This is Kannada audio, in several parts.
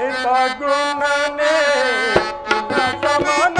ಅಗಣಿತ ಗುಣನೇ ಸಮಾನ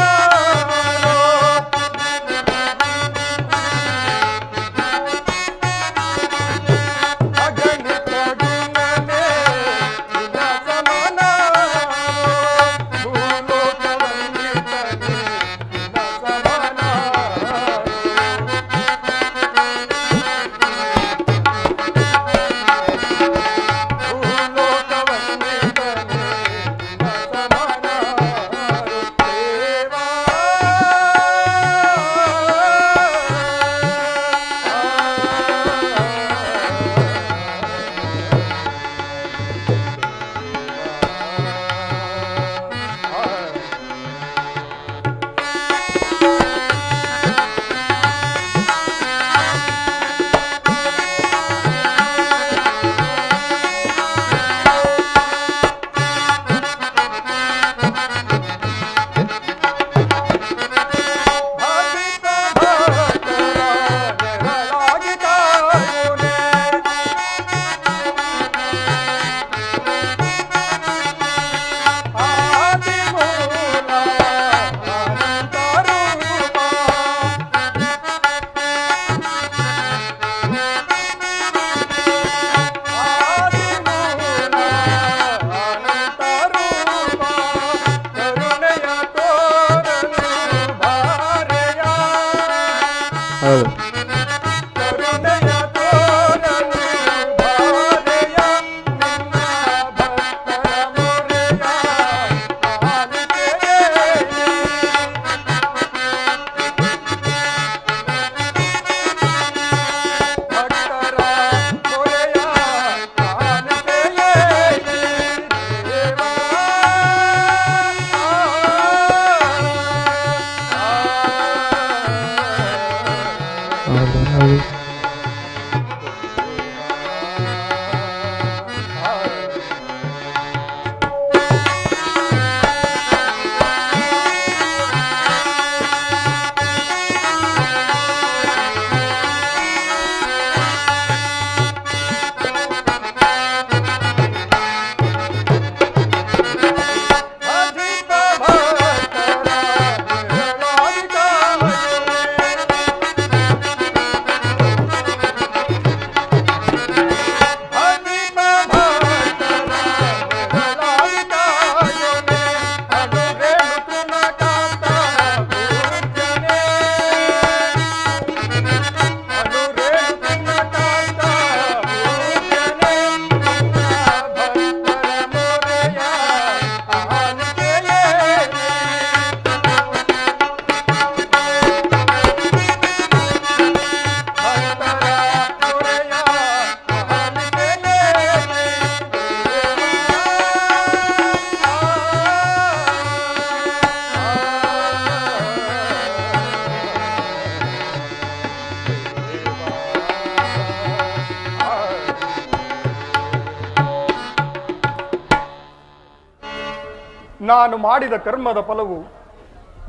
ನಾನು ಮಾಡಿದ ಕರ್ಮದ ಫಲವು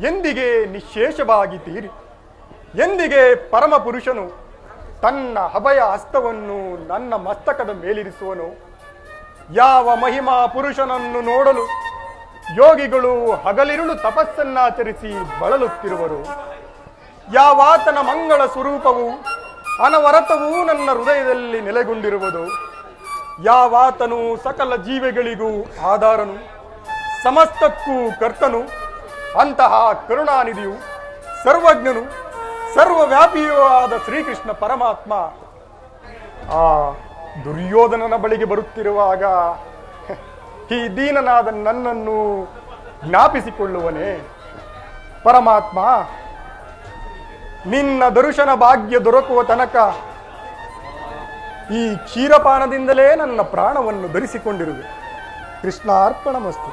ಎಂದಿಗೆ ನಿಶೇಷವಾಗಿ ತೀರಿ ಎಂದಿಗೆ ಪರಮ ಪುರುಷನು ತನ್ನ ಅಭಯ ಹಸ್ತವನ್ನು ನನ್ನ ಮಸ್ತಕದ ಮೇಲಿರಿಸುವನು. ಯಾವ ಮಹಿಮಾ ಪುರುಷನನ್ನು ನೋಡಲು ಯೋಗಿಗಳು ಹಗಲಿರುಳು ತಪಸ್ಸನ್ನಾಚರಿಸಿ ಬಳಲುತ್ತಿರುವರು. ಯಾವಾತನ ಮಂಗಳ ಸ್ವರೂಪವು ಅನವರತವೂ ನನ್ನ ಹೃದಯದಲ್ಲಿ ನೆಲೆಗೊಂಡಿರುವುದು. ಯಾವಾತನು ಸಕಲ ಜೀವಿಗಳಿಗೂ ಆಧಾರನು, ಸಮಸ್ತಕ್ಕೂ ಕರ್ತನು, ಅಂತಹ ಕರುಣಾನಿಧಿಯು, ಸರ್ವಜ್ಞನು, ಸರ್ವವ್ಯಾಪಿಯೂ ಆದ ಶ್ರೀಕೃಷ್ಣ ಪರಮಾತ್ಮ ಆ ದುರ್ಯೋಧನನ ಬಳಿಗೆ ಬರುತ್ತಿರುವಾಗ ಈ ದೀನನಾದ ನನ್ನನ್ನು ಜ್ಞಾಪಿಸಿಕೊಳ್ಳುವನೇ? ಪರಮಾತ್ಮ, ನಿನ್ನ ದರ್ಶನ ಭಾಗ್ಯ ದೊರಕುವ ತನಕ ಈ ಕ್ಷೀರಪಾನದಿಂದಲೇ ನನ್ನ ಪ್ರಾಣವನ್ನು ಧರಿಸಿಕೊಂಡಿರುವೆ. ಕೃಷ್ಣಾರ್ಪಣಮಸ್ತು,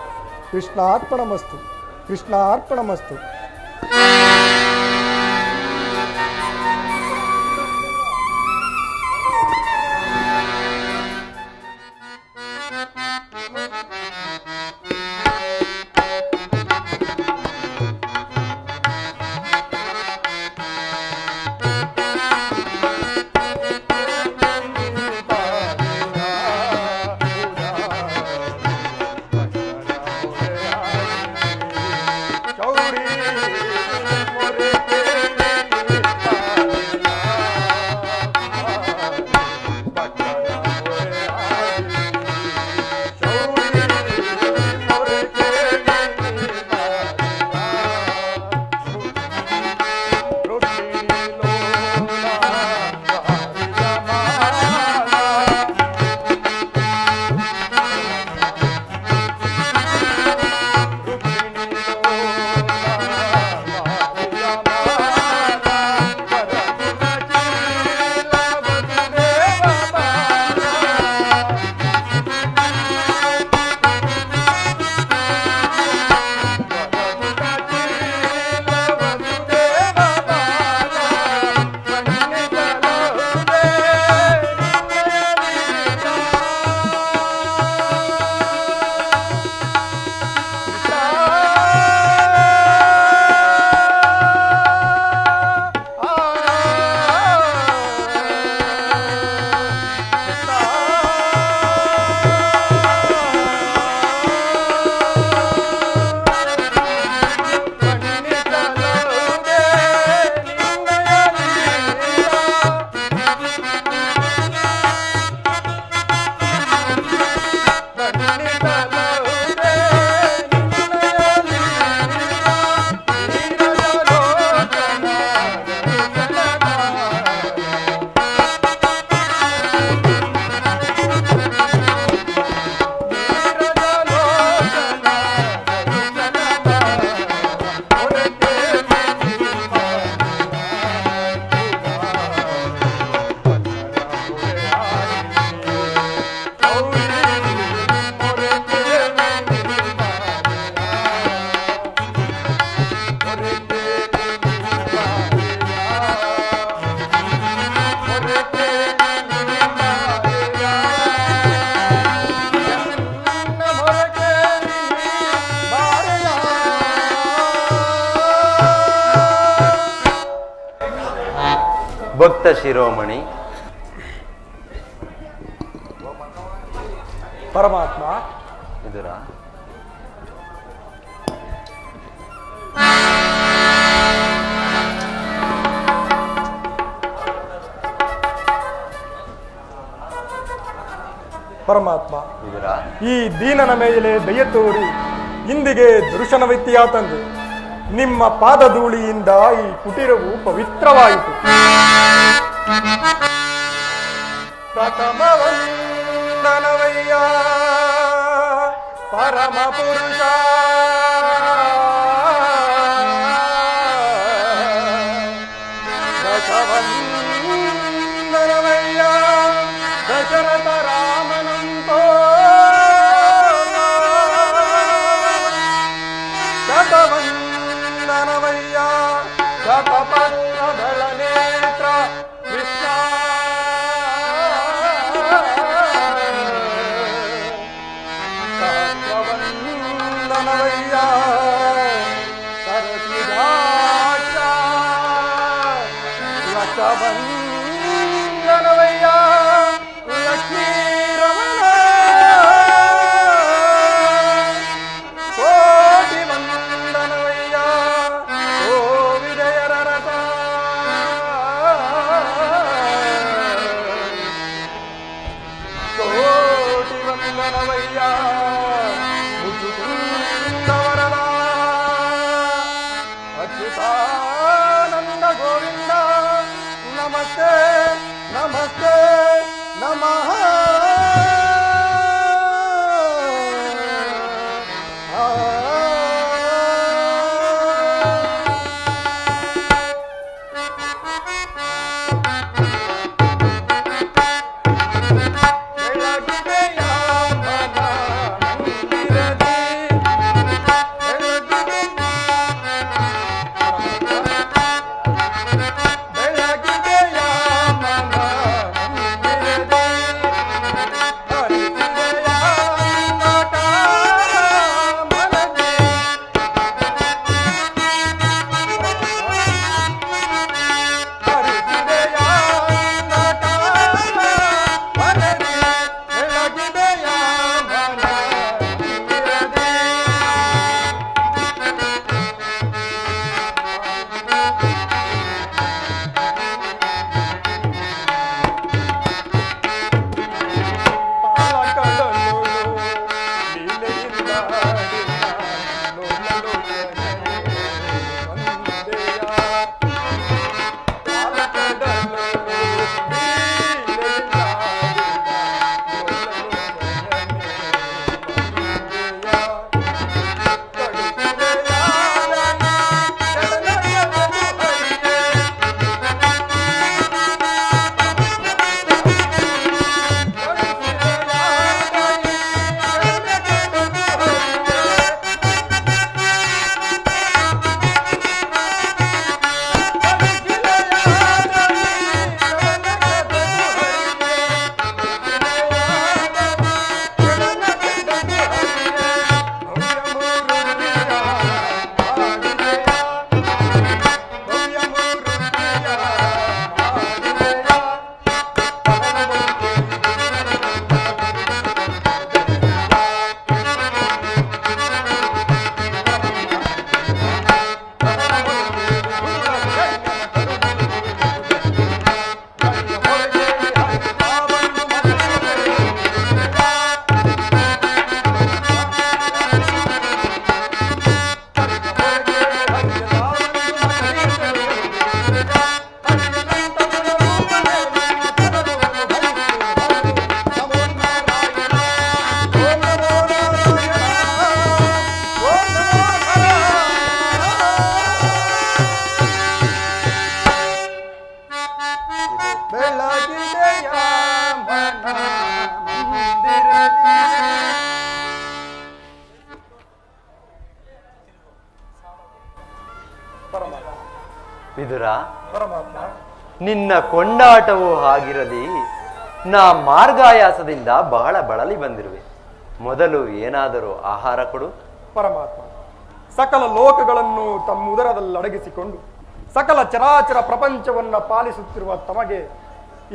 ಕೃಷ್ಣಾರ್ಪಣಮಸ್ತು, ಕೃಷ್ಣಾರ್ಪಣಮಸ್ತು. ಭಕ್ತ ಶಿರೋಮಣಿ. ಪರಮಾತ್ಮ. ವಿದುರ, ಪರಮಾತ್ಮ, ವಿದುರ, ಈ ದೀನನ ಮೇಲೆ ದಯ ತೋರಿ ಇಂದಿಗೆ ದರ್ಶನವೆತ್ತಿಯ ತಂದೆ, ನಿಮ್ಮ ಪಾದಧೂಳಿಯಿಂದ ಈ ಕುಟೀರವು ಪವಿತ್ರವಾಯಿತು. ಪ್ರಥಮ ವಂದನವಯ್ಯ ಪರಮ ಪುರುಷ, ದಶವಂದನವಯ್ಯ ದಶರಥ ರಾಮನಂತೋ, ಶತವಂದನವಯ್ಯ ಶತಪತ್ರದಳ ನೇತ್ರ ಕೃಷ್ಣ, ಸಹಸ್ರವಂದನವಯ್ಯ ಸರಸಿಜಾಕ್ಷ, ಲಕ್ಷವಂದನವಯ್ಯ ಲಕ್ಷ್ಮೀ ರಮಣ, ಕೋಟಿ ವಂದನವಯ್ಯ ಓ ವಿಜಯರ ರಥ, ಕೋಟಿ ವಂದನವಯ್ಯ ಮುಜುಕುಂದವರದ ಅಚ್ಯುತಾನಂದ ಗೋವಿಂದ, ನಮಸ್ತೆ ನಮಸ್ತೆ ನಮಃ. ವಿದುರ, ಪರಮಾತ್ಮ, ನಿನ್ನ ಕೊಂಡಾಟವು ಹಾಗಿರಲಿ, ನಾ ಮಾರ್ಗಾಯಾಸದಿಂದ ಬಹಳ ಬಳಲಿ ಬಂದಿರುವೆ. ಮೊದಲು ಏನಾದರೂ ಆಹಾರ ಕೊಡು. ಪರಮಾತ್ಮ, ಸಕಲ ಲೋಕಗಳನ್ನು ತಮ್ಮ ಉದರದಲ್ಲಿ ಅಡಗಿಸಿಕೊಂಡು ಸಕಲ ಚರಾಚರ ಪ್ರಪಂಚವನ್ನ ಪಾಲಿಸುತ್ತಿರುವ ತಮಗೆ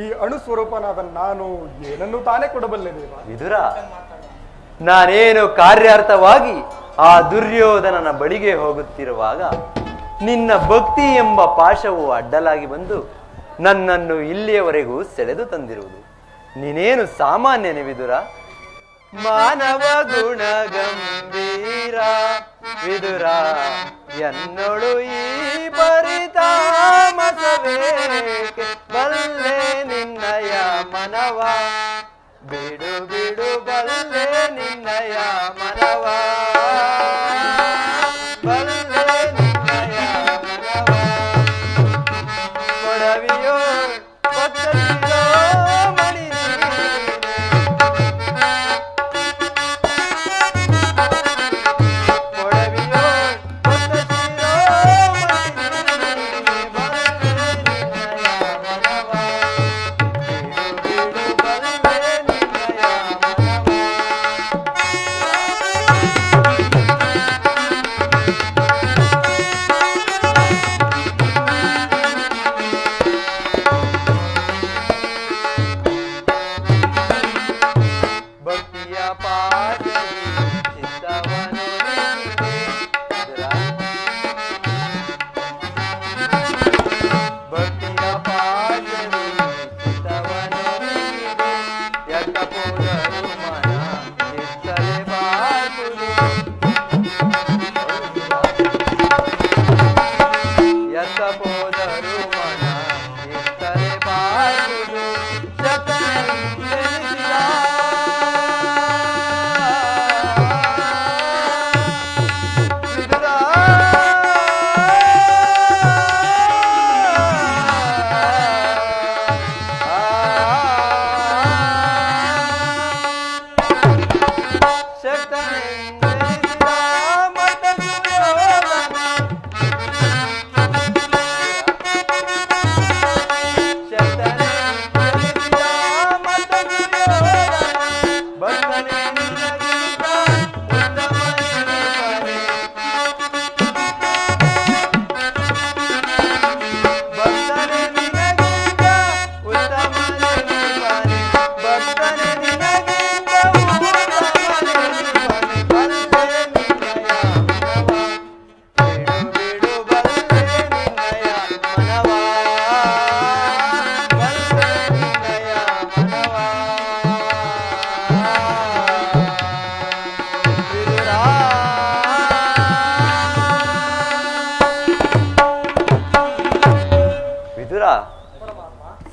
ಈ ಅಣುಸ್ವರೂಪನಾದ ನಾನು ಏನನ್ನು ತಾನೇ ಕೊಡಬಲ್ಲೆ ದೇವ? ವಿದುರ, ನಾನೇನು ಕಾರ್ಯಾರ್ಥವಾಗಿ ಆ ದುರ್ಯೋಧನನ ಬಳಿಗೆ ಹೋಗುತ್ತಿರುವಾಗ ನಿನ್ನ ಭಕ್ತಿ ಎಂಬ ಪಾಶವು ಅಡ್ಡಲಾಗಿ ಬಂದು ನನ್ನನ್ನು ಇಲ್ಲಿಯವರೆಗೂ ಸೆಳೆದು ತಂದಿರುವುದು. ನೀನೇನು ಸಾಮಾನ್ಯನೇ ವಿದುರ? ಮಾನವ ಗುಣ ಗಂಭೀರ ವಿದುರ, ಎನ್ನೊಳು ಈ ಪರಿತಾಮಸವೇಕೆ ಬಲ್ಲೆ ನಿನ್ನಯ ಮನವ, ಬಿಡು ಬಿಡು ಬಲ್ಲೆ ನಿನ್ನಯ ಮನವ, ಬಲ್ಲೆ ನಿನ್ನಯ ಮನವ. ಕೊಡವಿಯೋ ಭಕ್ತರಿರೋ ಮಣಿ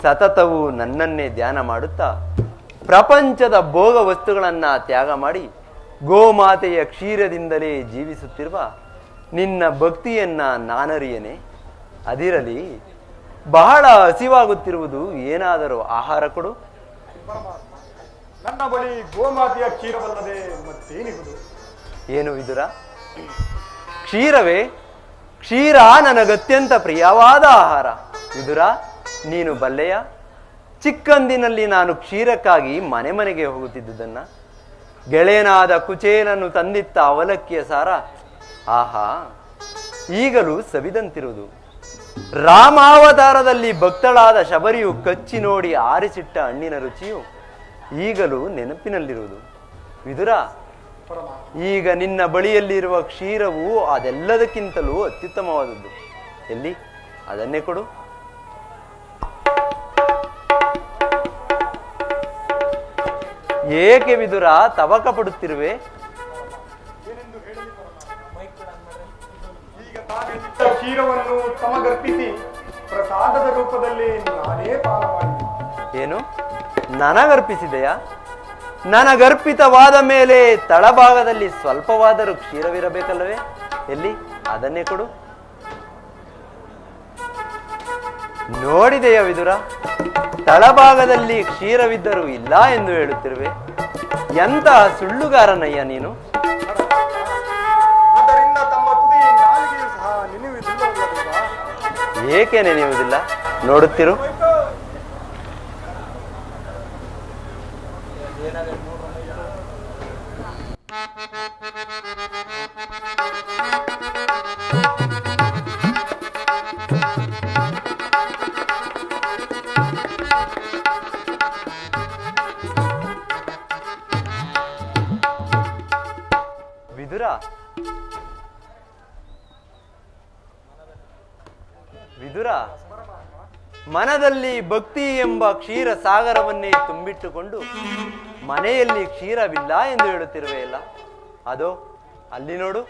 ಸತತವು ನನ್ನನ್ನೇ ಧ್ಯಾನ ಮಾಡುತ್ತಾ ಪ್ರಪಂಚದ ಭೋಗ ವಸ್ತುಗಳನ್ನ ತ್ಯಾಗ ಮಾಡಿ ಗೋಮಾತೆಯ ಕ್ಷೀರದಿಂದಲೇ ಜೀವಿಸುತ್ತಿರುವ ನಿನ್ನ ಭಕ್ತಿಯನ್ನ ನಾನರಿಯನೆ. ಅದಿರಲಿ, ಬಹಳ ಹಸಿವಾಗುತ್ತಿರುವುದು, ಏನಾದರೂ ಆಹಾರ ಕೊಡು. ನನ್ನ ಬಳಿ ಗೋಮಾತೆಯ ಕ್ಷೀರವಲ್ಲದೆ ಮತ್ತೇನಿರುವುದು? ಏನು ವಿದುರ? ಕ್ಷೀರವೇ? ಕ್ಷೀರ ನನಗತ್ಯಂತ ಪ್ರಿಯವಾದ ಆಹಾರ. ವಿದುರ, ನೀನು ಬಲ್ಲೆಯ? ಚಿಕ್ಕಂದಿನಲ್ಲಿ ನಾನು ಕ್ಷೀರಕ್ಕಾಗಿ ಮನೆ ಮನೆಗೆ ಹೋಗುತ್ತಿದ್ದುದನ್ನ, ಗೆಳೆಯನಾದ ಕುಚೇಲನ್ನು ತಂದಿತ್ತ ಅವಲಕ್ಕಿಯ ಸಾರ ಆಹಾ ಈಗಲೂ ಸವಿದಂತಿರುವುದು. ರಾಮಾವತಾರದಲ್ಲಿ ಭಕ್ತಳಾದ ಶಬರಿಯು ಕಚ್ಚಿ ನೋಡಿ ಆರಿಸಿಟ್ಟ ಹಣ್ಣಿನ ರುಚಿಯು ಈಗಲೂ ನೆನಪಿನಲ್ಲಿರುವುದು. ವಿದುರ, ಈಗ ನಿನ್ನ ಬಳಿಯಲ್ಲಿರುವ ಕ್ಷೀರವು ಅದೆಲ್ಲದಕ್ಕಿಂತಲೂ ಅತ್ಯುತ್ತಮವಾದದ್ದು. ಎಲ್ಲಿ? ಅದನ್ನೇ ಕೊಡು. ಏಕೆ ವಿದುರ ತವಕ ಪಡುತ್ತಿರುವೆ? ಕ್ಷೀರವನ್ನು ತಮಗರ್ಪಿಸಿ ಪ್ರಸಾದದ ರೂಪದಲ್ಲಿ ನಾನೇ ಪಾನ ಮಾಡಿದೆ. ಏನು, ನನಗರ್ಪಿಸಿದೆಯಾ? ನನಗರ್ಪಿತವಾದ ಮೇಲೆ ತಳಭಾಗದಲ್ಲಿ ಸ್ವಲ್ಪವಾದರೂ ಕ್ಷೀರವಿರಬೇಕಲ್ಲವೇ? ಎಲ್ಲಿ? ಅದನ್ನೇ ಕೊಡು. ನೋಡಿದೆಯ ವಿದುರ, ತಳಭಾಗದಲ್ಲಿ ಕ್ಷೀರವಿದ್ದರೂ ಇಲ್ಲ ಎಂದು ಹೇಳುತ್ತಿರುವೆ. ಎಂತಹ ಸುಳ್ಳುಗಾರನಯ್ಯ ನೀನು. ಅದರಿಂದ ತಮ್ಮ ತುದಿ ನಾಲಿಗೆಯೂ ಸಹ ನೆನೆಯುವುದಿಲ್ಲ. ಏಕೆ ನೆನೆಯುವುದಿಲ್ಲ? ನೋಡುತ್ತಿರು. ವಿದುರ, ವಿದುರ, ಮನದಲ್ಲಿ ಭಕ್ತಿ ಎಂಬ ಕ್ಷೀರ ಸಾಗರವನ್ನೇ ತುಂಬಿಟ್ಟುಕೊಂಡು ಮನೆಯಲ್ಲಿ ಕ್ಷೀರವಿಲ್ಲ ಎಂದು ಹೇಳುತ್ತಿರುವೆಯಲ್ಲ, ಅದೋ ಅಲ್ಲಿ ನೋಡು.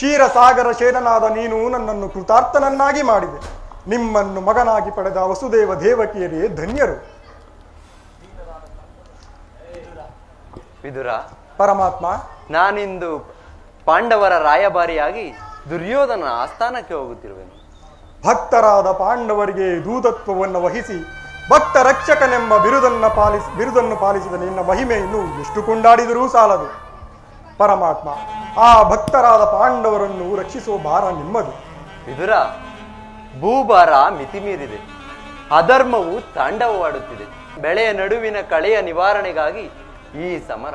ಕ್ಷೀರಸಾಗರ ಶೇನನಾದ ನೀನು ನನ್ನನ್ನು ಕೃತಾರ್ಥನನ್ನಾಗಿ ಮಾಡಿದೆ. ನಿಮ್ಮನ್ನು ಮಗನಾಗಿ ಪಡೆದ ವಸುದೇವ ದೇವಕಿಯರೇ ಧನ್ಯರು. ವಿದುರ, ಪರಮಾತ್ಮ, ನಾನಿಂದು ಪಾಂಡವರ ರಾಯಭಾರಿಯಾಗಿ ದುರ್ಯೋಧನ ಆಸ್ಥಾನಕ್ಕೆ ಹೋಗುತ್ತಿರುವೆನು. ಭಕ್ತರಾದ ಪಾಂಡವರಿಗೆ ದೂತತ್ವವನ್ನು ವಹಿಸಿ ಭಕ್ತ ರಕ್ಷಕನೆಂಬ ಬಿರುದನ್ನು ಪಾಲಿಸಿದ ನಿನ್ನ ಮಹಿಮೆಯನ್ನು ಎಷ್ಟು ಕೊಂಡಾಡಿದರೂ ಸಾಲದು. ಪರಮಾತ್ಮ, ಆ ಭಕ್ತರಾದ ಪಾಂಡವರನ್ನು ರಕ್ಷಿಸುವ ಭಾರ ನಿಮ್ಮದು. ವಿದುರ, ಭೂಭಾರ ಮಿತಿಮೀರಿದೆ. ಅಧರ್ಮವು ತಾಂಡವವಾಡುತ್ತಿದೆ. ಬೆಳೆಯ ನಡುವಿನ ಕಳೆಯ ನಿವಾರಣೆಗಾಗಿ ಈ ಸಮರ.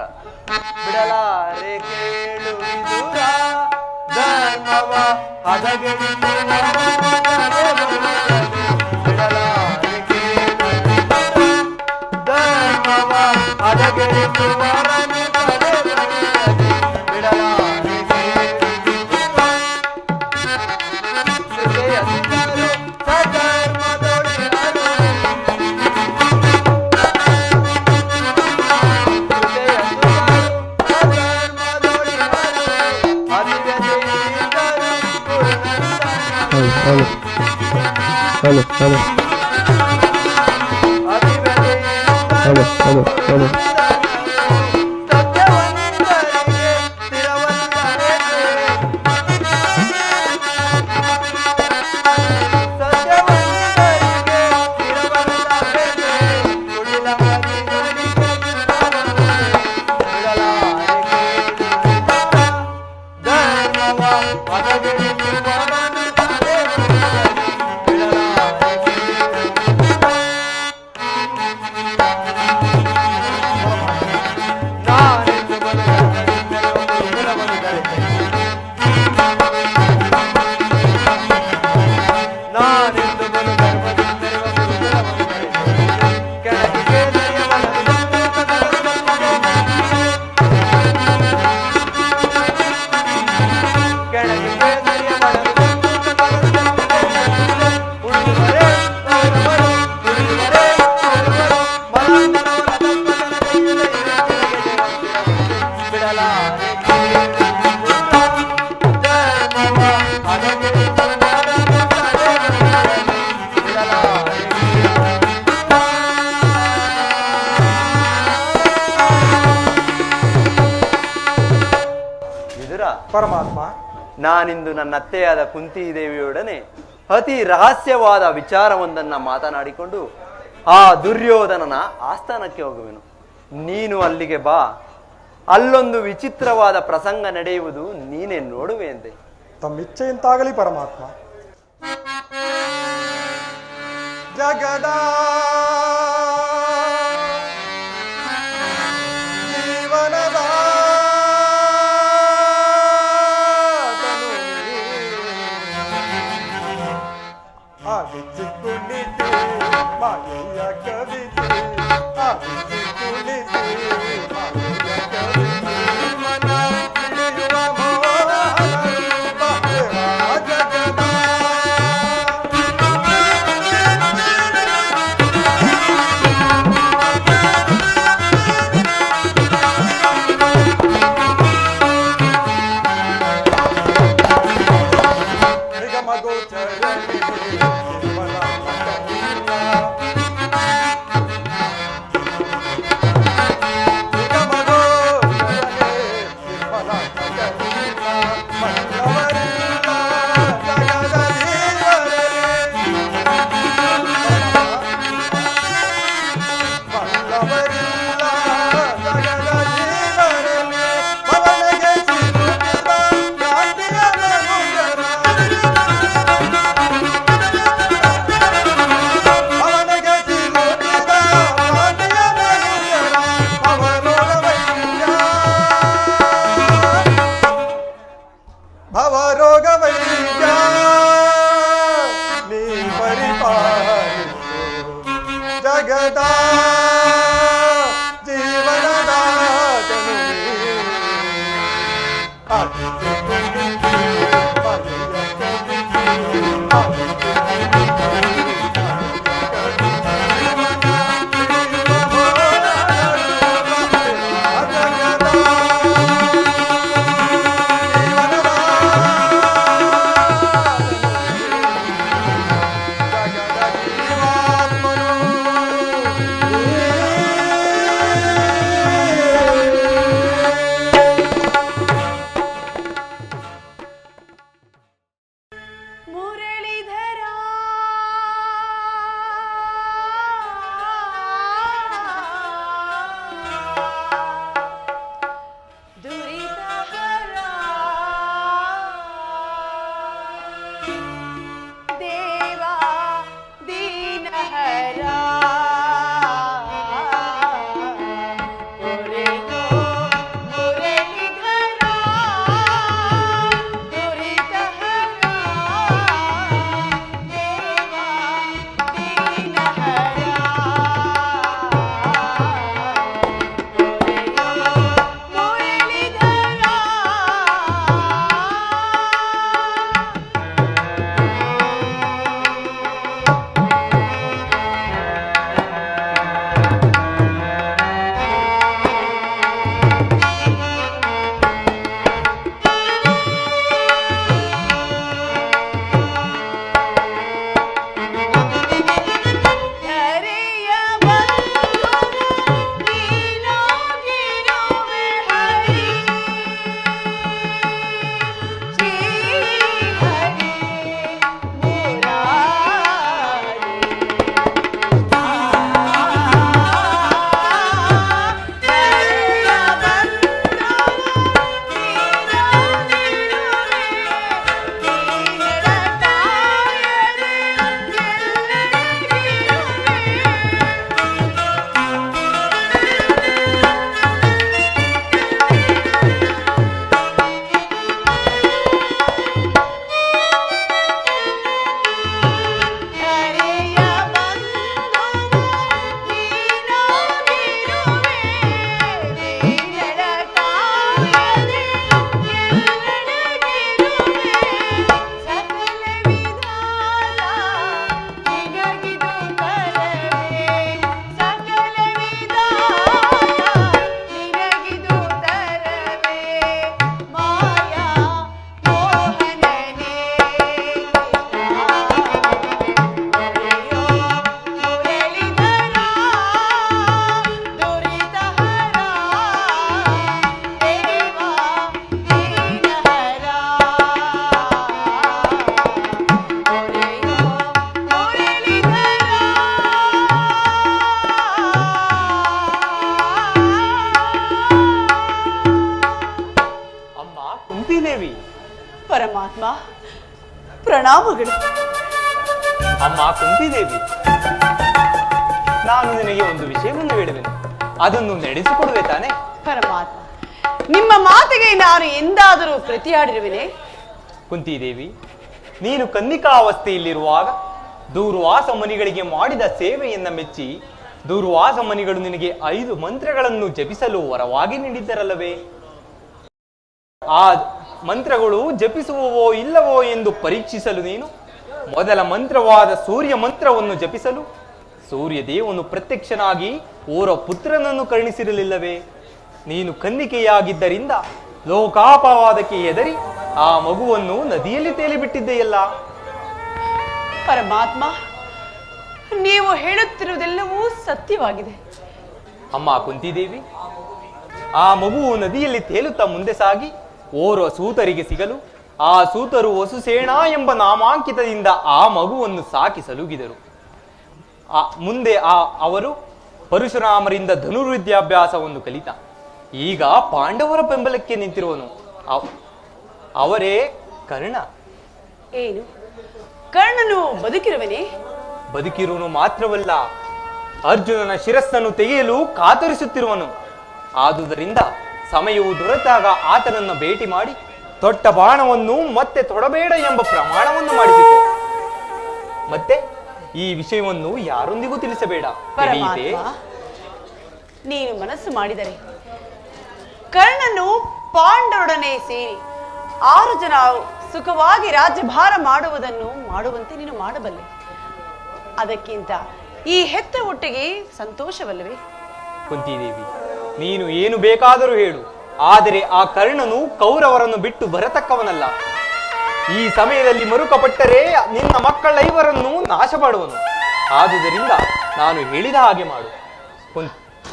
ಬಿಡಲಾರೆ ಕೇಳು ವಿದುರ, ಧರ್ಮವ ಹದಗೆಡಿಸುವ ಬಿಡಲಾರೆ ಕೇಳು ವಿದುರ, ಧರ್ಮವ ಹದಗೆಡಿಸುವ ಪರಮಾತ್ಮ, ನಾನಿಂದು ನನ್ನ ಅತ್ತೆಯಾದ ಕುಂತಿ ದೇವಿಯೊಡನೆ ಅತಿ ರಹಸ್ಯವಾದ ವಿಚಾರವೊಂದನ್ನ ಮಾತನಾಡಿಕೊಂಡು ಆ ದುರ್ಯೋಧನನ ಆಸ್ಥಾನಕ್ಕೆ ಹೋಗುವೆನು. ನೀನು ಅಲ್ಲಿಗೆ ಬಾ. ಅಲ್ಲೊಂದು ವಿಚಿತ್ರವಾದ ಪ್ರಸಂಗ ನಡೆಯುವುದು ನೀನೇ ನೋಡುವೆಯಂತೆ. ತಮ್ಮಿಚ್ಛೆಯಂತಾಗಲಿ ಪರಮಾತ್ಮ. ಜಗದ ಜೀವನದ ಆದಿತ್ಯ ಕುಣಿತೆ ಮಾಯೆಯ ಕವಿತೆ, ಆದಿತ್ಯ ಕುಣಿತೆ ಮಾಯೆಯ ಕವಿತೆ, ಮನ ಹಿಡಿಯುವ ಮೋಹನ ರೂಪ ಜಗದ ಕುಂತಿದೇವಿ. ಪರಮಾತ್ಮ, ಪ್ರಣಾಮಗಳು. ಅಮ್ಮ ಕುಂತಿದೇವಿ, ನಾನು ನಿನಗೆ ಒಂದು ವಿಷಯವನ್ನು ಹೇಳುವೆನು, ಅದನ್ನು ನಡೆಸಿಕೊಡುವೆ ತಾನೆ? ಪರಮಾತ್ಮ, ನಿಮ್ಮ ಮಾತಿಗೆ ನಾನು ಎಂದಾದರೂ ಪ್ರತಿಯಾಡಿರುವೆನೆ? ಕುಂತಿದೇವಿ, ನೀನು ಕನ್ನಿಕಾವಸ್ಥೆಯಲ್ಲಿರುವಾಗ ದೂರ್ವಾಸ ಮುನಿಗಳಿಗೆ ಮಾಡಿದ ಸೇವೆಯನ್ನ ಮೆಚ್ಚಿ ದೂರ್ವಾಸ ಮುನಿಗಳು ನಿನಗೆ 5 ಮಂತ್ರಗಳನ್ನು ಜಪಿಸಲು ವರವಾಗಿ ನೀಡಿದ್ದರಲ್ಲವೇ? ಆ ಮಂತ್ರಗಳು ಜಪಿಸುವವೋ ಇಲ್ಲವೋ ಎಂದು ಪರೀಕ್ಷಿಸಲು ನೀನು ಮೊದಲ ಮಂತ್ರವಾದ ಸೂರ್ಯ ಮಂತ್ರವನ್ನು ಜಪಿಸಲು ಸೂರ್ಯ ದೇವನು ಪ್ರತ್ಯಕ್ಷನಾಗಿ ಓರ ಪುತ್ರನನ್ನು ಕರುಣಿಸಿರಲಿಲ್ಲವೇ? ನೀನು ಕನ್ನಿಕೆಯಾಗಿದ್ದರಿಂದ ಲೋಕಾಪವಾದಕ್ಕೆ ಹೆದರಿ ಆ ಮಗುವನ್ನು ನದಿಯಲ್ಲಿ ತೇಲಿಬಿಟ್ಟಿದ್ದೆಯಲ್ಲ. ಪರಮಾತ್ಮ, ನೀವು ಹೇಳುತ್ತಿರುವುದೆಲ್ಲವೂ ಸತ್ಯವಾಗಿದೆ. ಅಮ್ಮ ಕುಂತಿದೇವಿ, ಆ ಮಗುವು ನದಿಯಲ್ಲಿ ತೇಲುತ್ತಾ ಮುಂದೆ ಸಾಗಿ ಓರ್ವ ಸೂತರಿಗೆ ಸಿಗಲು ಆ ಸೂತರು ವಸುಸೇಣ ಎಂಬ ನಾಮಾಂಕಿತದಿಂದ ಆ ಮಗುವನ್ನು ಸಾಕಿ ಸಲುಗಿದರು. ಮುಂದೆ ಅವರು ಪರಶುರಾಮರಿಂದ ಧನುರ್ವಿದ್ಯಾಭ್ಯಾಸವನ್ನು ಕಲಿತ ಈಗ ಪಾಂಡವರ ಬೆಂಬಲಕ್ಕೆ ನಿಂತಿರುವನು ಅವರೇ ಕರ್ಣ. ಏನು, ಕರ್ಣನು ಬದುಕಿರುವನೇ? ಬದುಕಿರುವನು ಮಾತ್ರವಲ್ಲ, ಅರ್ಜುನನ ಶಿರಸ್ಸನ್ನು ತೆಗೆಯಲು ಕಾತರಿಸುತ್ತಿರುವನು. ಆದುದರಿಂದ ಸಮಯವು ದೊರೆತಾಗ ಆತನನ್ನು ಭೇಟಿ ಮಾಡಿ ತೊಟ್ಟ ಬಾಣವನ್ನು ಮತ್ತೆ ತೊಡಬೇಡ ಎಂಬ ಪ್ರಮಾಣವನ್ನು ಮಾಡಿಸಿಕೊ. ಮತ್ತೆ ಈ ವಿಷಯವನ್ನು ಯಾರೊಂದಿಗೂ ತಿಳಿಸಬೇಡ. ನೀನು ಮನಸ್ಸು ಮಾಡಿದರೆ ಕರ್ಣನು ಪಾಂಡವರೊಡನೆ ಸೇರಿ 6 ಜನ ಸುಖವಾಗಿ ರಾಜ್ಯಭಾರ ಮಾಡುವಂತೆ ನೀನು ಮಾಡಬಲ್ಲೆ. ಅದಕ್ಕಿಂತ ಈ ಹೆತ್ತ ಒಟ್ಟಿಗೆ ಸಂತೋಷವಲ್ಲವೇ? ಕುಂತಿದೇವಿ, ನೀನು ಏನು ಬೇಕಾದರೂ ಹೇಳು, ಆದರೆ ಆ ಕರ್ಣನು ಕೌರವರನ್ನು ಬಿಟ್ಟು ಬರತಕ್ಕವನಲ್ಲ. ಈ ಸಮಯದಲ್ಲಿ ಮರುಕಪಟ್ಟರೆ ನಿನ್ನ ಮಕ್ಕಳೈವರನ್ನು ನಾಶ ಮಾಡುವನು. ಆದುದರಿಂದ ನಾನು ಹೇಳಿದ ಹಾಗೆ ಮಾಡು.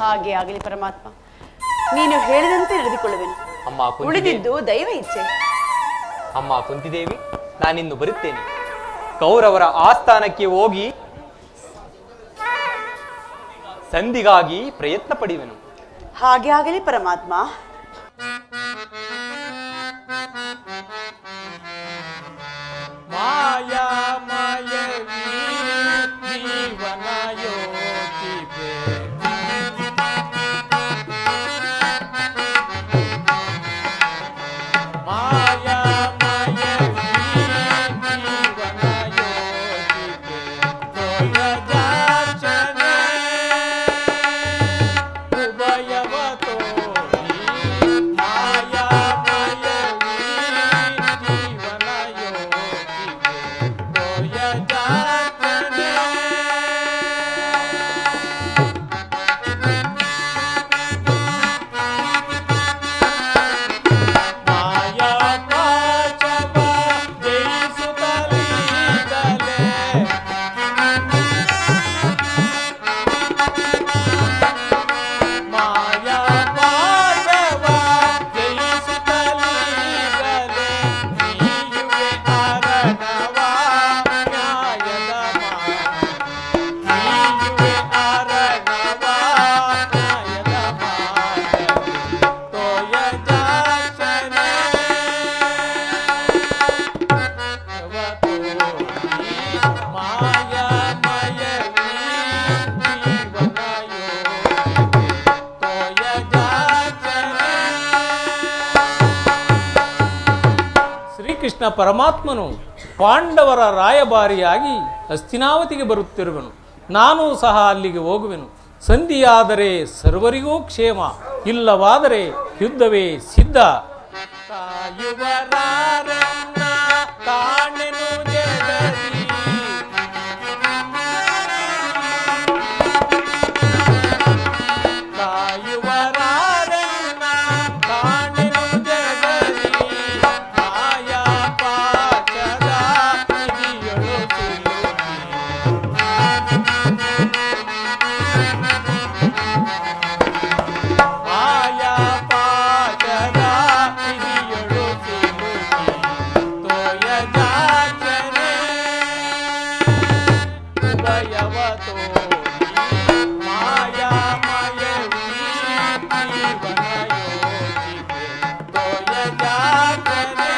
ಹಾಗೆ ಆಗಲಿ ಪರಮಾತ್ಮ, ನೀನು ಹೇಳಿದಂತೆ ನಡೆದುಕೊಳ್ಳುವೆನು. ಉಳಿದಿದ್ದು ದೈವ ಇಚ್ಛೆ. ಅಮ್ಮ ಕುಂತಿದೇವಿ, ನಾನಿನ್ನು ಬರುತ್ತೇನೆ. ಕೌರವರ ಆಸ್ಥಾನಕ್ಕೆ ಹೋಗಿ ಸಂಧಿಗಾಗಿ ಪ್ರಯತ್ನ ಪಡುವೆನು. ಹಾಗೆ ಆಗಲಿ ಪರಮಾತ್ಮ. ಮಾಯಾ ಮಾಯವೀ ಜೀವನ ಯೋಚಿಪೆ ಮಾಯಾ ಮಾಯವೀ ಜೀವನ ಯೋಚಿಪೆ ತೋಯ ಜಾಚನೆ ಉಭಯವ ತೋರಿ ಮಾಯಾ ಮಾಯವೀ ಜೀವನ ಯೋಚಿಪೆ ತೋಯ ಜಾಚನೆ ಮಾಯಾ ಪಾಚವ ಜಯಿಸುತ್ತಲಿದ್ದಲೆ ಮಾಯಾ ಪಾಚವ ಜಯಿಸುತ್ತಲಿದ್ದಲೆ ನೀಯುವೆ ಅರಣವ ನ್ಯಾಯದ ನೀಯುವೆ ಅರಣವ ನ್ಯಾಯದ ತೋಯ ಜಾಚನೆ ಮಾಯಾ ಮಯವೀ ಜೀವನ ತೋಯ ಜಾಚನೆ. ಶ್ರೀಕೃಷ್ಣ ಪರಮಾತ್ಮನು ಪಾಂಡವರ ರಾಯಭಾರಿಯಾಗಿ ಹಸ್ತಿನಾವತಿಗೆ ಬರುತ್ತಿರುವನು. ನಾನು ಸಹ ಅಲ್ಲಿಗೆ ಹೋಗುವೆನು. ಸಂಧಿಯಾದರೆ ಸರ್ವರಿಗೂ ಕ್ಷೇಮ, ಇಲ್ಲವಾದರೆ ಯುದ್ಧವೇ ಸಿದ್ಧ. ಕಾಯುವರಾರನ್ನ ಕಾಣೆನು ಜಗದಿ ಕಾಯುವರಾರನ್ನ ಕಾಣೆನು ಜಗದಿ ಮಾಯಾ ಪಾಚದ ನಿಧಿಯೊಳು ಸಿಲುಕಿ ಮಾಯಾ ಪಾಚದ ನಿಧಿಯೊಳು ಸಿಲುಕಿ ತೋಯ ಜಾಚನೆ ಉಭಯವ ತೋರಿ ಮಾಯಾ ಮಯವೀ ಜೀವನ ಯೋಚಿಪೆ ತೋಯ ಜಾಚನೆ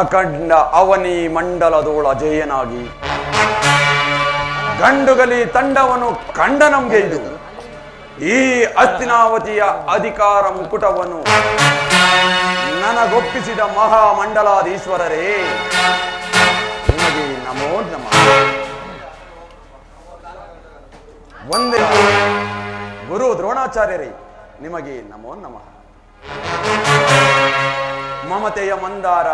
ಅಖಂಡ ಅವನಿ ಮಂಡಲದೋಳ ಅಜೇಯನಾಗಿ ಗಂಡುಗಲಿ ತಂಡವನ್ನು ಖಂಡನಂಗೆಯ್ದು ಈ ಹಸ್ತಿನಾವತಿಯ ಅಧಿಕಾರ ಮುಕುಟವನ್ನು ನನಗೊಪ್ಪಿಸಿದ ಮಹಾಮಂಡಲಾಧೀಶ್ವರರೇ, ನಿಮಗೆ ನಮೋ ನಮಃ. ಒಂದೇ ಗುರು ದ್ರೋಣಾಚಾರ್ಯರೇ, ನಿಮಗೆ ನಮೋ ನಮಃ. ಮಮತೆಯ ಮಂದಾರ,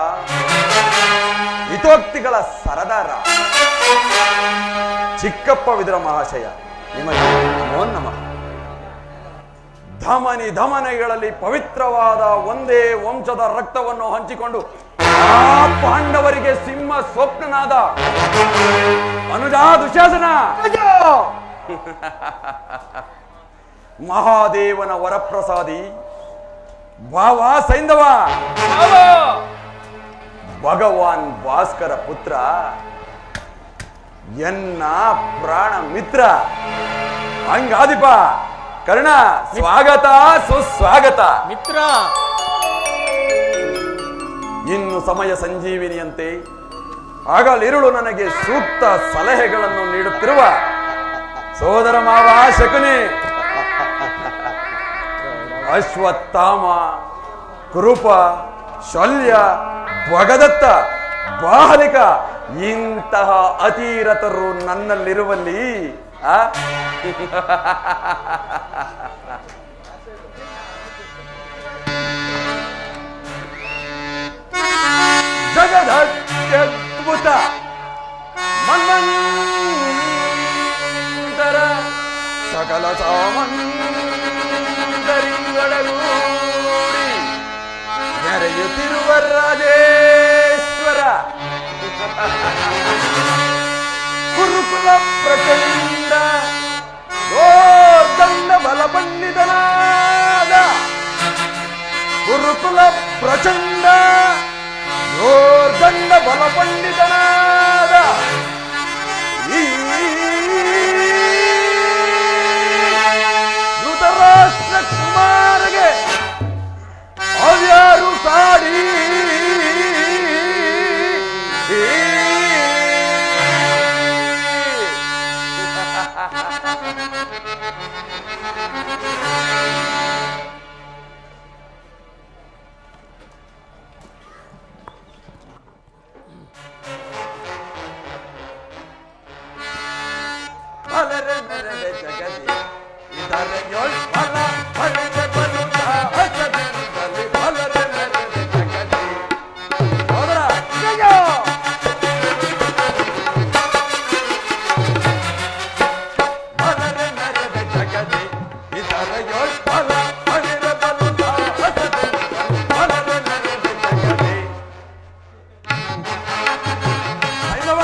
ಹಿತೋಕ್ತಿಗಳ ಸರದಾರ ಚಿಕ್ಕಪ್ಪ ವಿದುರ ಮಹಾಶಯ, ನಿಮಗೆ ನಮೋ ನಮಃ. ಧಮನಿ ಧಮನಿಗಳಲ್ಲಿ ಪವಿತ್ರವಾದ ಒಂದೇ ವಂಶದ ರಕ್ತವನ್ನು ಹಂಚಿಕೊಂಡು ಆ ಪಾಂಡವರಿಗೆ ಸಿಂಹ ಸ್ವಪ್ನನಾದ ಅನುಜಾ ದುಶಾಸನ, ಮಹಾದೇವನ ವರಪ್ರಸಾದಿ ಭಾವ ಸೈಂಧವ, ಭಗವಾನ್ ಭಾಸ್ಕರ ಪುತ್ರ, ಎನ್ನ ಪ್ರಾಣ ಮಿತ್ರ ಹಂಗಾದಿಪ ಕರ್ಣ, ಸ್ವಾಗತ ಸುಸ್ವಾಗತ ಮಿತ್ರ. ಇನ್ನು ಸಮಯ ಸಂಜೀವಿನಿಯಂತೆ ಆಗಲಿರುಳು ನನಗೆ ಸೂಕ್ತ ಸಲಹೆಗಳನ್ನು ನೀಡುತ್ತಿರುವ ಸೋದರ ಮಾವ ಶಕುನಿ, ಅಶ್ವತ್ಥಾಮ, ಕೃಪ, ಶಲ್ಯ, ಭಗದತ್ತ, ಬಾಹಲಿಕ ಇಂತಹ ಅತಿರಥರು ನನ್ನಲ್ಲಿರುವಲ್ಲಿ ಜಗದತ್ಯದ್ಭುತ ಮನ್ವಂತರ ಸಕಲ ಸಾಮಂತರಿಗಳೂರಿ ನೆರೆಯುತ್ತಿರುವ ರಾಜೇಶ್ವರ ಗುರುಕುಲ ಪ್ರಚಂಡ ದಂಡ ಬಲ ಪಂಡಿತನಾದ ಗುರುಕುಲ ಪ್ರಚಂಡ ದಂಡ ಬಲ ಪಂಡಿತನಾದ ಈ ಧೃತರಾಷ್ಟ್ರ ಕುಮಾರಗೆ ಅವ್ಯಾರು ಸಾಡಿ ಜಗದಿ ಇದರ ಯೋಳ್ ಫಲ ಫಲದ ಬಲುತ ಹಸದಿಂದಲಿ ಫಲದ ನೆರೆದ ಜಗದಿ ಹೋದರ ಜಯ ಫಲದ ನೆರೆದ ಜಗದಿ ಇದರ ಯೋಳ್ ಫಲ ಫಲದ ಬಲುತ ಹಸದಿಂದಲಿ ಫಲದ ನೆರೆದ ಜಗದಿ ಐನವ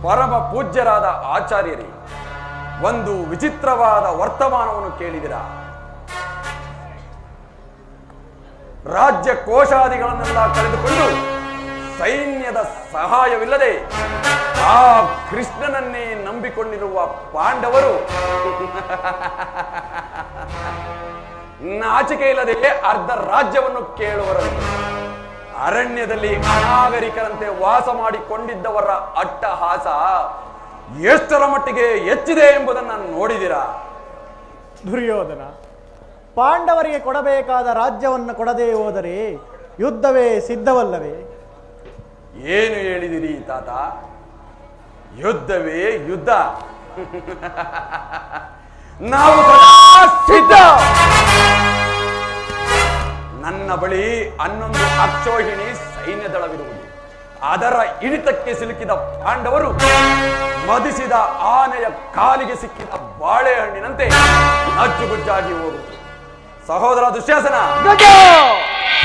ಪರಮ ಪೂಜ್ಯರಾದ ಆಚಾರ್ಯರೇ, ಒಂದು ವಿಚಿತ್ರವಾದ ವರ್ತಮಾನವನ್ನು ಕೇಳಿದಿರಾ? ರಾಜ್ಯ ಕೋಶಾದಿಗಳನ್ನೆಲ್ಲ ಕಳೆದುಕೊಂಡು ಸೈನ್ಯದ ಸಹಾಯವಿಲ್ಲದೆ ಆ ಕೃಷ್ಣನನ್ನೇ ನಂಬಿಕೊಂಡಿರುವ ಪಾಂಡವರು ನಾಚಿಕೆ ಇಲ್ಲದೆ ಅರ್ಧ ರಾಜ್ಯವನ್ನು ಕೇಳುವರಂತೆ. ಅರಣ್ಯದಲ್ಲಿ ಅನಾಗರಿಕರಂತೆ ವಾಸ ಮಾಡಿಕೊಂಡಿದ್ದವರ ಅಟ್ಟಹಾಸ ಎಷ್ಟರ ಮಟ್ಟಿಗೆ ಹೆಚ್ಚಿದೆ ಎಂಬುದನ್ನು ನೋಡಿದಿರಾ? ದುರ್ಯೋಧನ, ಪಾಂಡವರಿಗೆ ಕೊಡಬೇಕಾದ ರಾಜ್ಯವನ್ನು ಕೊಡದೇ ಹೋದರೆ ಯುದ್ಧವೇ ಸಿದ್ಧವಲ್ಲವೇ? ಏನು ಹೇಳಿದಿರಿ ತಾತ? ಯುದ್ಧವೇ ಯುದ್ಧ. ನಾವು ಸದಾ ಸಿದ್ಧ. ನನ್ನ ಬಳಿ 11 ಅಕ್ಷೋಹಿಣಿ ಸೈನ್ಯದಳವಿರುವುದು. ಅದರ ಹಿಡಿತಕ್ಕೆ ಸಿಲುಕಿದ ಪಾಂಡವರು ಮದಿಸಿದ ಆನೆಯ ಕಾಲಿಗೆ ಸಿಕ್ಕಿದ ಬಾಳೆಹಣ್ಣಿನಂತೆ ನಜ್ಜುಗುಜ್ಜಾಗಿ ಹೋಗುವುದು. ಸಹೋದರ ದುಶ್ಯಾಸನ,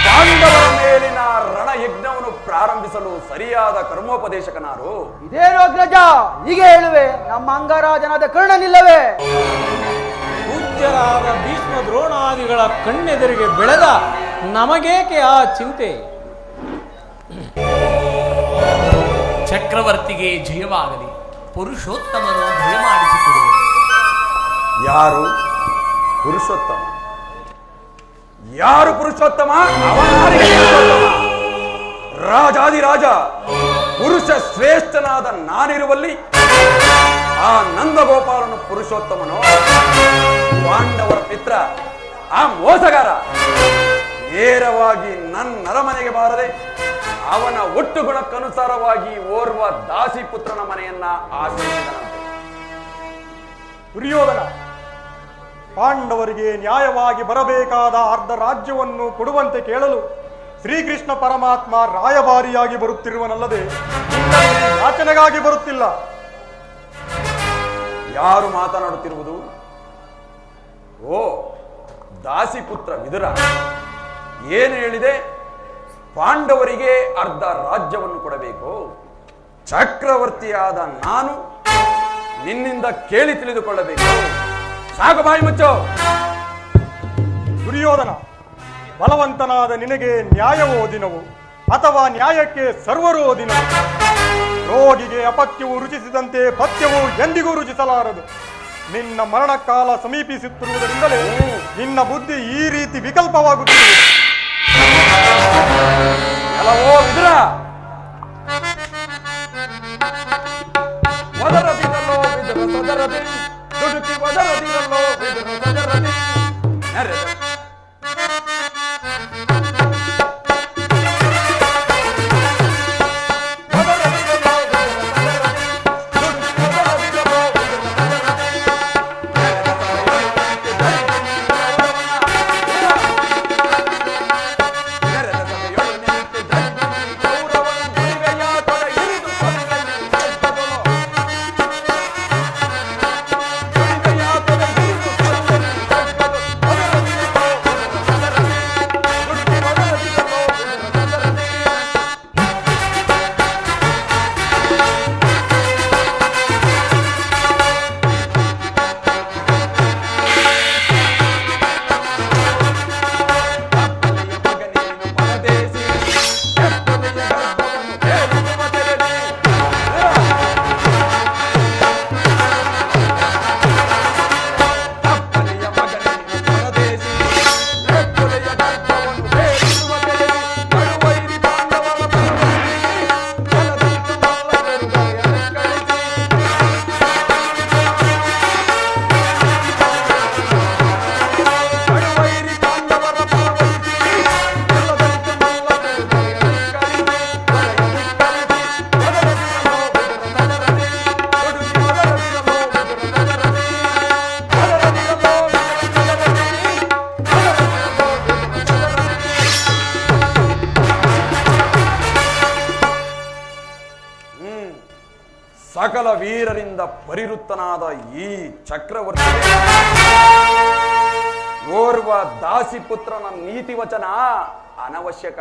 ಪಾಂಡವರ ಮೇಲಿನ ರಣಯಜ್ಞವನ್ನು ಪ್ರಾರಂಭಿಸಲು ಸರಿಯಾದ ಕರ್ಮೋಪದೇಶಕನಾರು? ಇದೇನು ಅಗ್ರಜ, ಹೀಗೆ ಹೇಳುವೆ? ನಮ್ಮ ಅಂಗರಾಜನಾದ ಕರ್ಣನಿಲ್ಲವೇ? ಪೂಜ್ಯರಾದ ಭೀಷ್ಮ ದ್ರೋಣಾದಿಗಳ ಕಣ್ಣೆದುರಿಗೆ ಬೆಳೆದ ನಮಗೇಕೆ ಆ ಚಿಂತೆ? ಚಕ್ರವರ್ತಿಗೆ ಜಯವಾಗಲಿ, ಪುರುಷೋತ್ತಮನು ಜಯಮಾಡಿಸಿಕೊಡು. ಯಾರು ಪುರುಷೋತ್ತಮ? ಯಾರು ಪುರುಷೋತ್ತಮ? ಅವನಾರಿಗೆ ಪುರುಷೋತ್ತಮ. ರಾಜಾದಿರಾಜ ಪುರುಷ ಶ್ರೇಷ್ಠನಾದ ನಾನಿರುವಲ್ಲಿ ಆ ನಂದಗೋಪಾಲನು ಪುರುಷೋತ್ತಮನೋ? ಪಾಂಡವರ ಮಿತ್ರ ಆ ಮೋಸಗಾರ ನೇರವಾಗಿ ನನ್ನ ಅರಮನೆಗೆ ಬಾರದೆ ಅವನ ಒಟ್ಟು ಗುಣಕ್ಕನುಸಾರವಾಗಿ ಓರ್ವ ದಾಸಿ ಪುತ್ರನ ಮನೆಯನ್ನ ಆಶ್ರಯಿಸಿದನಂತೆ. ದುರ್ಯೋಧನ, ಪಾಂಡವರಿಗೆ ನ್ಯಾಯವಾಗಿ ಬರಬೇಕಾದ ಅರ್ಧ ರಾಜ್ಯವನ್ನು ಕೊಡುವಂತೆ ಕೇಳಲು ಶ್ರೀಕೃಷ್ಣ ಪರಮಾತ್ಮ ರಾಯಭಾರಿಯಾಗಿ ಬರುತ್ತಿರುವನಲ್ಲದೆ ಯಾಚನೆಗಾಗಿ ಬರುತ್ತಿಲ್ಲ. ಯಾರು ಮಾತನಾಡುತ್ತಿರುವುದು? ಓ, ದಾಸಿ ಪುತ್ರ ವಿದುರ. ಏನು ಹೇಳಿದೆ? ಪಾಂಡವರಿಗೆ ಅರ್ಧ ರಾಜ್ಯವನ್ನು ಕೊಡಬೇಕು. ಚಕ್ರವರ್ತಿಯಾದ ನಾನು ನಿನ್ನಿಂದ ಕೇಳಿ ತಿಳಿದುಕೊಳ್ಳಬೇಕು. ಸಾಕು, ಬಾಯಿ ಮುಚ್ಚೋ. ದುರ್ಯೋಧನ, ಬಲವಂತನಾದ ನಿನಗೆ ನ್ಯಾಯವೋ ದಿನವು ಅಥವಾ ನ್ಯಾಯಕ್ಕೆ ಸರ್ವರೋ ದಿನವು? ರೋಗಿಗೆ ಅಪತ್ಯವು ರುಚಿಸಿದಂತೆ ಪಥ್ಯವು ಎಂದಿಗೂ ರುಚಿಸಲಾರದು. ನಿನ್ನ ಮರಣಕಾಲ ಸಮೀಪಿಸುತ್ತಿರುವುದರಿಂದಲೇ ನಿನ್ನ ಬುದ್ಧಿ ಈ ರೀತಿ ವಿಕಲ್ಪವಾಗುತ್ತಿದೆ. ಎಲ್ಲವೋ ವಿದುರ, ಒದರದಿರಲೋ ವಿದುರ ಸದರದಿ, ದುಡುಕಿ ಒದರದಿರಲೋ ವಿದುರ ಸದರದಿ. ಸಕಲ ವೀರರಿಂದ ಪರಿವೃತ್ತನಾದ ಈ ಚಕ್ರವರ್ತಿ ಓರ್ವ ದಾಸಿ ಪುತ್ರನ ನೀತಿ ವಚನ ಅನವಶ್ಯಕ.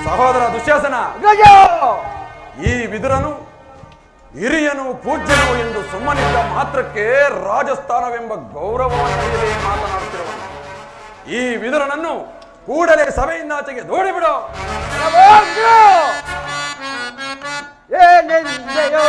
ಸಹೋದರ ದುಶ್ಯಾಸನ, ಈ ವಿದುರನು ಹಿರಿಯನು ಪೂಜ್ಯನು ಎಂದು ಸುಮ್ಮನಿದ್ದ ಮಾತ್ರಕ್ಕೆ ರಾಜಸ್ಥಾನವೆಂಬ ಗೌರವವನ್ನೇ ಮಾತನಾಡುತ್ತಿರುವನು. ಈ ವಿದುರನನ್ನು ಕೂಡಲೇ ಸಭೆಯಿಂದಾಚೆಗೆ ದೂಡಿಬಿಡು. ಏನೆಂದೆಯೋ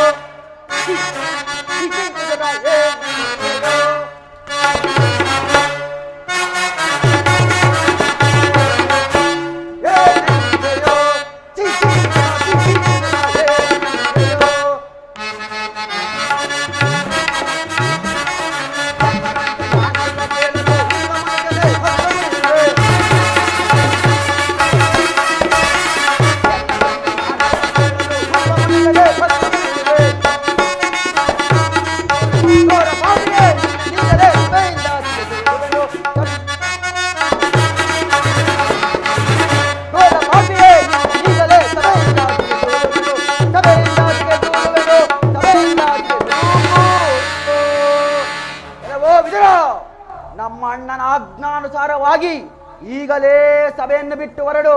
ನಮ್ಮ ಅಣ್ಣನ ಆಜ್ಞಾನುಸಾರವಾಗಿ ಈಗಲೇ ಸಭೆಯನ್ನು ಬಿಟ್ಟು ಹೊರಡು,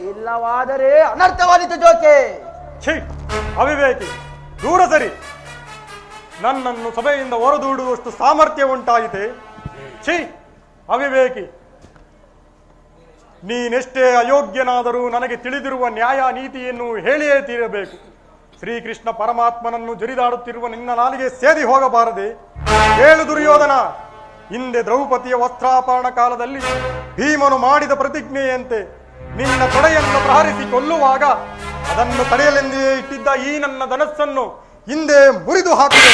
ಇಲ್ಲವಾದರೆ ಅನರ್ಥವಾದೀತು ಜೋಕೆ. ಛೀ, ಅವಿವೇಕಿ, ದೂರ ಸರಿ. ನನ್ನನ್ನು ಸಭೆಯಿಂದ ಹೊರದೂಡುವಷ್ಟು ಸಾಮರ್ಥ್ಯ ಉಂಟಾಯಿತೆ. ಛೀ, ಅವಿವೇಕಿ, ನೀನೆಷ್ಟೇ ಅಯೋಗ್ಯನಾದರೂ ನನಗೆ ತಿಳಿದಿರುವ ನ್ಯಾಯ ನೀತಿಯನ್ನು ಹೇಳಿಯೇ ತೀರಬೇಕು. ಶ್ರೀಕೃಷ್ಣ ಪರಮಾತ್ಮನನ್ನು ಜರಿದಾಡುತ್ತಿರುವ ನಿನ್ನ ನಾಲಿಗೆ ಸೇದಿ ಹೋಗಬಾರದೆ? ಹೇಳು ದುರ್ಯೋಧನ, ಹಿಂದೆ ದ್ರೌಪದಿಯ ವಸ್ತ್ರಾಪರಣ ಕಾಲದಲ್ಲಿ ಭೀಮನು ಮಾಡಿದ ಪ್ರತಿಜ್ಞೆಯಂತೆ ನಿನ್ನ ತೊಡೆಯನ್ನು ಪ್ರಹರಿಸಿ ಕೊಲ್ಲುವಾಗ ಅದನ್ನು ತಡೆಯಲೆಂದೇ ಇಟ್ಟಿದ್ದ ಈ ನನ್ನ ಧನಸ್ಸನ್ನು ಹಿಂದೆ ಮುರಿದು ಹಾಕಿದೆ.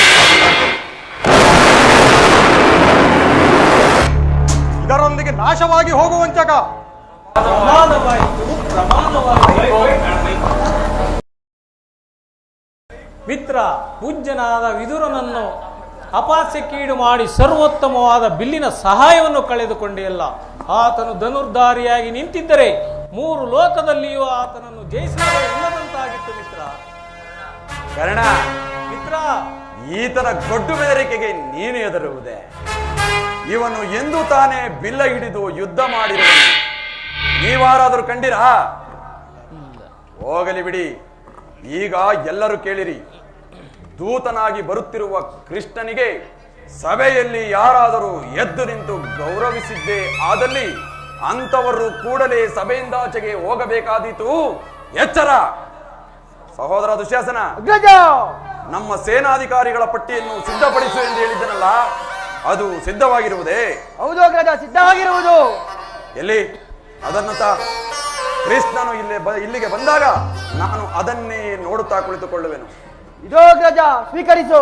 ಇದರೊಂದಿಗೆ ನಾಶವಾಗಿ ಹೋಗುವಂಚಕ. ಮಿತ್ರ ಪೂಜ್ಯನಾದ ವಿದುರನನ್ನು ಅಪಾಸ್ಯಕ್ಕೀಡು ಮಾಡಿ ಸರ್ವೋತ್ತಮವಾದ ಬಿಲ್ಲಿನ ಸಹಾಯವನ್ನು ಕಳೆದುಕೊಂಡೆಯಲ್ಲ. ಆತನು ಧನುರ್ಧಾರಿಯಾಗಿ ನಿಂತಿದ್ದರೆ 3 ಲೋಕದಲ್ಲಿಯೂ ಆತನನ್ನು ಜಯಿಸಲೇ ಇಲ್ಲದಂತಾಗಿತ್ತು ಮಿತ್ರ. ಕರ್ಣ, ಮಿತ್ರ, ಈತನ ಗೊಡ್ಡು ಬೆದರಿಕೆಗೆ ನೀನು ಹೆದರುವುದೇ? ಇವನು ಎಂದು ತಾನೇ ಬಿಲ್ಲ ಹಿಡಿದು ಯುದ್ಧ ಮಾಡಿರುವನು. ನೀವಾರಾದರೂ ಕಂಡಿರಾ? ಹೋಗಲಿ ಬಿಡಿ. ಈಗ ಎಲ್ಲರೂ ಕೇಳಿರಿ. ದೂತನಾಗಿ ಬರುತ್ತಿರುವ ಕೃಷ್ಣನಿಗೆ ಸಭೆಯಲ್ಲಿ ಯಾರಾದರೂ ಎದ್ದು ನಿಂತು ಗೌರವಿಸಿದ್ದೇ ಆದಲ್ಲಿ ಅಂತವರು ಕೂಡಲೇ ಸಭೆಯಿಂದಾಚೆಗೆ ಹೋಗಬೇಕಾದೀತು. ಎಚ್ಚರ! ಸಹೋದರ ದುಶ್ಯಾಸನ, ನಮ್ಮ ಸೇನಾಧಿಕಾರಿಗಳ ಪಟ್ಟಿಯನ್ನು ಸಿದ್ಧಪಡಿಸು ಎಂದು ಹೇಳಿದ್ದನಲ್ಲ, ಅದು ಸಿದ್ಧವಾಗಿರುವುದೇ? ಹೌದು ಅಗ್ರಜ, ಸಿದ್ಧವಾಗಿರುವುದು. ಎಲ್ಲಿ ಅದನ್ನು ಕೃಷ್ಣನು ಇಲ್ಲಿಗೆ ಬಂದಾಗ ನಾನು ಅದನ್ನೇ ನೋಡುತ್ತಾ ಕುಳಿತುಕೊಳ್ಳುವೆನು. ಇದೋ ಅಗ್ರಜ, ಸ್ವೀಕರಿಸು.